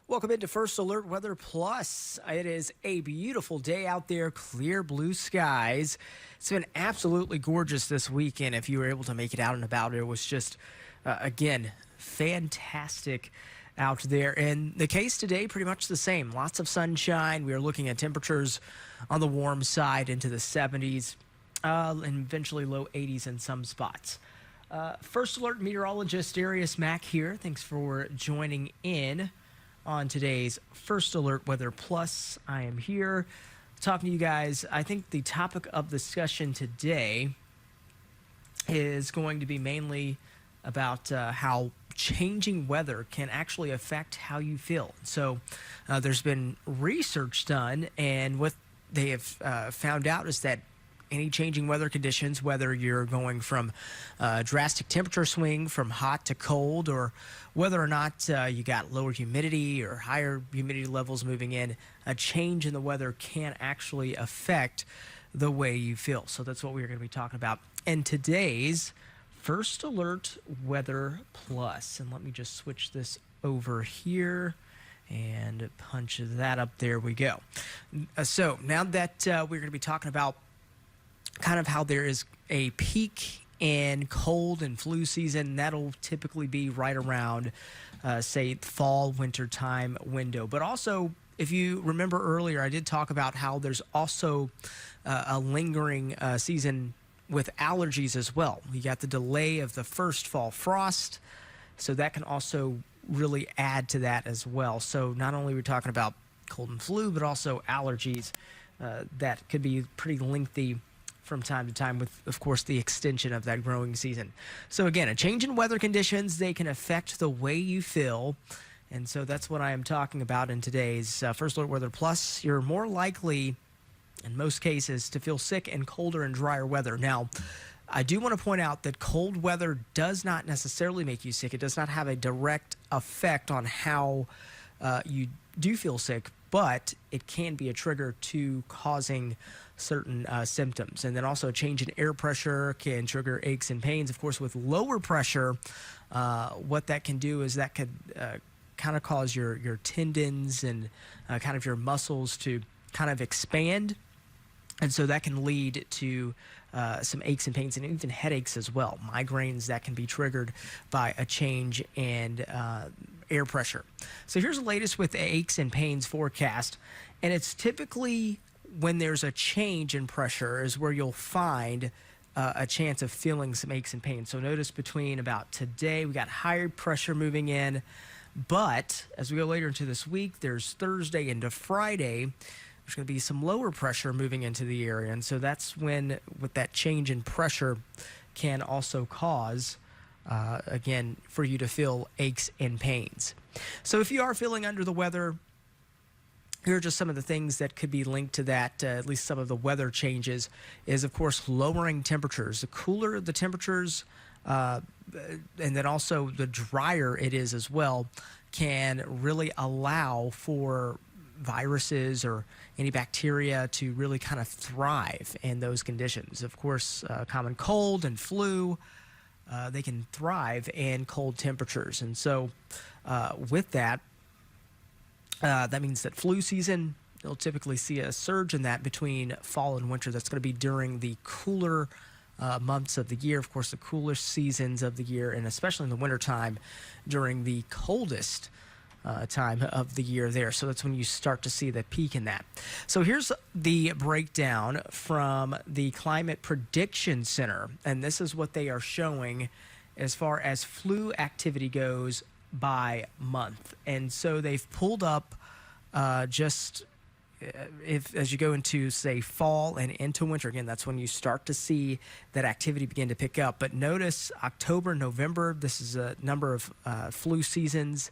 Welcome into First Alert Weather Plus. It is a beautiful day out there, clear blue skies. It's been absolutely gorgeous this weekend. If you were able to make it out and about, it was just, again, fantastic out there. And the case today, pretty much the same. Lots of sunshine. We are looking at temperatures on the warm side into the 70s and eventually low 80s in some spots. First Alert meteorologist Darius Mack here. Thanks for joining in on today's First Alert Weather Plus. I am here talking to you guys. I think the topic of discussion today is going to be mainly about how changing weather can actually affect how you feel. So there's been research done, and what they have found out is that any changing weather conditions, whether you're going from drastic temperature swing from hot to cold, or whether or not you got lower humidity or higher humidity levels moving in, a change in the weather can actually affect the way you feel. So that's what we're going to be talking about in today's First Alert Weather Plus. And let me just switch this over here and punch that up. There we go. So now that we're going to be talking about kind of how there is a peak in cold and flu season, that'll typically be right around, say, fall, winter time window. But also, if you remember earlier, I did talk about how there's also a lingering season with allergies as well. You got the delay of the first fall frost, so that can also really add to that as well. So not only are we talking about cold and flu, but also allergies that could be pretty lengthy from time to time with, of course, the extension of that growing season. So again, a change in weather conditions, they can affect the way you feel. And so that's what I am talking about in today's First Alert Weather Plus. You're more likely, in most cases, to feel sick in colder and drier weather. Now, I do want to point out that cold weather does not necessarily make you sick. It does not have a direct effect on how you do feel sick, but it can be a trigger to causing certain symptoms. And then also a change in air pressure can trigger aches and pains. Of course, with lower pressure, what that can do is that could kind of cause your tendons and kind of your muscles to kind of expand. And so that can lead to some aches and pains and even headaches as well. Migraines that can be triggered by a change in air pressure. So here's the latest with the aches and pains forecast. And it's typically when there's a change in pressure is where you'll find a chance of feeling some aches and pains. So notice between about today, we got higher pressure moving in. But as we go later into this week, there's Thursday into Friday, there's going to be some lower pressure moving into the area. And so that's when, with that change in pressure, can also cause, again, for you to feel aches and pains. So if you are feeling under the weather, here are just some of the things that could be linked to that, at least some of the weather changes, is, of course, lowering temperatures. The cooler the temperatures, and then also the drier it is as well, can really allow for viruses or any bacteria to really kind of thrive in those conditions. Of course, common cold and flu, they can thrive in cold temperatures. And so with that, that means that flu season, you'll typically see a surge in that between fall and winter. That's going to be during the cooler months of the year. Of course, the coolest seasons of the year, and especially in the wintertime during the coldest time of the year there. So that's when you start to see the peak in that. So here's the breakdown from the Climate Prediction Center, and this is what they are showing as far as flu activity goes by month. And so they've pulled up if as you go into, say, fall and into winter, again, that's when you start to see that activity begin to pick up. But notice October, November, this is a number of flu seasons.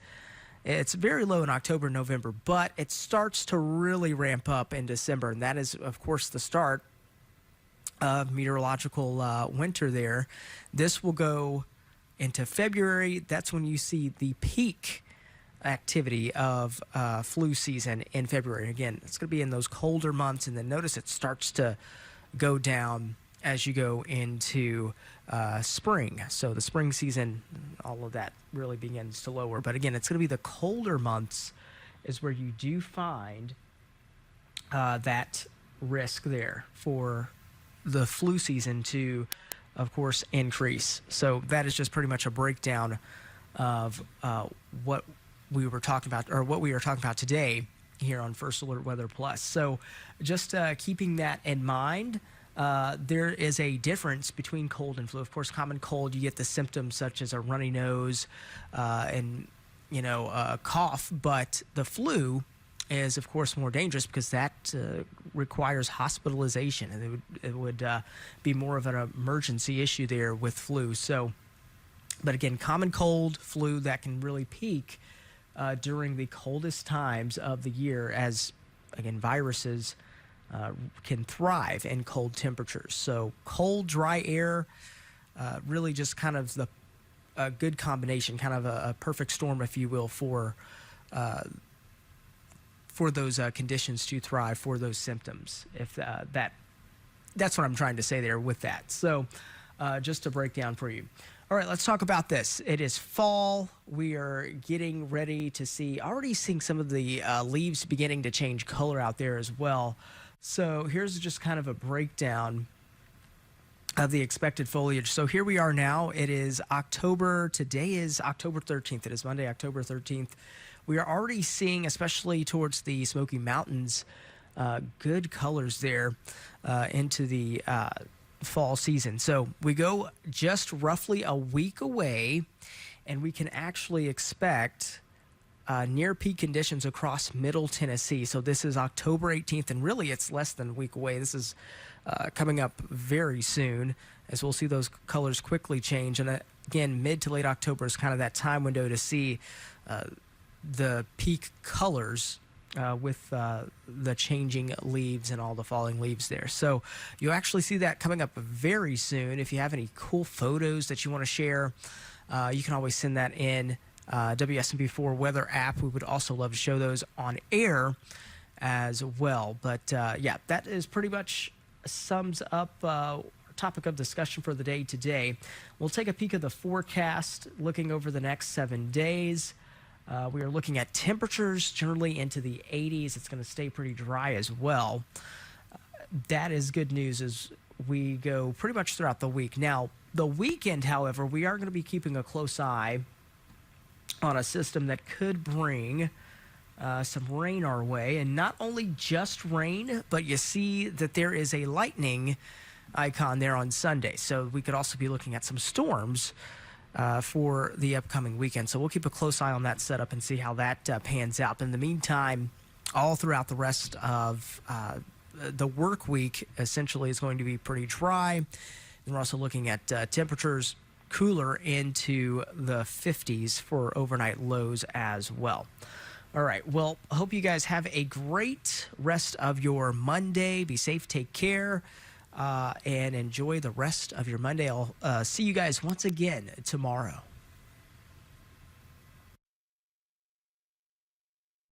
It's very low in October, November, but it starts to really ramp up in December. And that is, of course, the start of meteorological winter there. This will go into February. That's when you see the peak activity of flu season in February. Again, it's going to be in those colder months, and then notice it starts to go down as you go into spring. So the spring season, all of that really begins to lower. But again, it's going to be the colder months is where you do find that risk there for the flu season to, of course, increase. So that is just pretty much a breakdown of what we were talking about, or what we are talking about today here on First Alert Weather Plus. So just keeping that in mind, there is a difference between cold and flu. Of course, common cold, you get the symptoms such as a runny nose and, cough, but the flu is, of course, more dangerous because that requires hospitalization, and it would be more of an emergency issue there with flu. So, but again, common cold, flu, that can really peak during the coldest times of the year, as, again, viruses can thrive in cold temperatures. So cold, dry air, really just kind of a good combination, kind of a perfect storm, if you will, for those conditions to thrive, for those symptoms. If that's what I'm trying to say there with that. So just to break down for you. All right, let's talk about this. It is fall. We are getting ready to already seeing some of the leaves beginning to change color out there as well. So here's just kind of a breakdown of the expected foliage. So here we are now. It is October. Today is October 13th. It is Monday, October 13th. We are already seeing, especially towards the Smoky Mountains, good colors there into the fall season. So we go just roughly a week away, and we can actually expect near peak conditions across middle Tennessee. So this is October 18th, and really it's less than a week away. This is coming up very soon, as we'll see those colors quickly change. And again, mid to late October is kind of that time window to see the peak colors with the changing leaves and all the falling leaves there. So you'll actually see that coming up very soon. If you have any cool photos that you want to share, you can always send that in WSMP4 weather app. We would also love to show those on air as well. But yeah, that is pretty much sums up our topic of discussion for the day today. We'll take a peek at the forecast looking over the next 7 days. We are looking at temperatures generally into the 80s. It's going to stay pretty dry as well. That is good news as we go pretty much throughout the week. Now, the weekend, however, we are going to be keeping a close eye on a system that could bring some rain our way. And not only just rain, but you see that there is a lightning icon there on Sunday. So we could also be looking at some storms for the upcoming weekend. So we'll keep a close eye on that setup and see how that pans out. But in the meantime, all throughout the rest of the work week, essentially, is going to be pretty dry. And we're also looking at temperatures cooler into the 50s for overnight lows as well. All right. Well, I hope you guys have a great rest of your Monday. Be safe, take care, and enjoy the rest of your Monday. I'll see you guys once again tomorrow.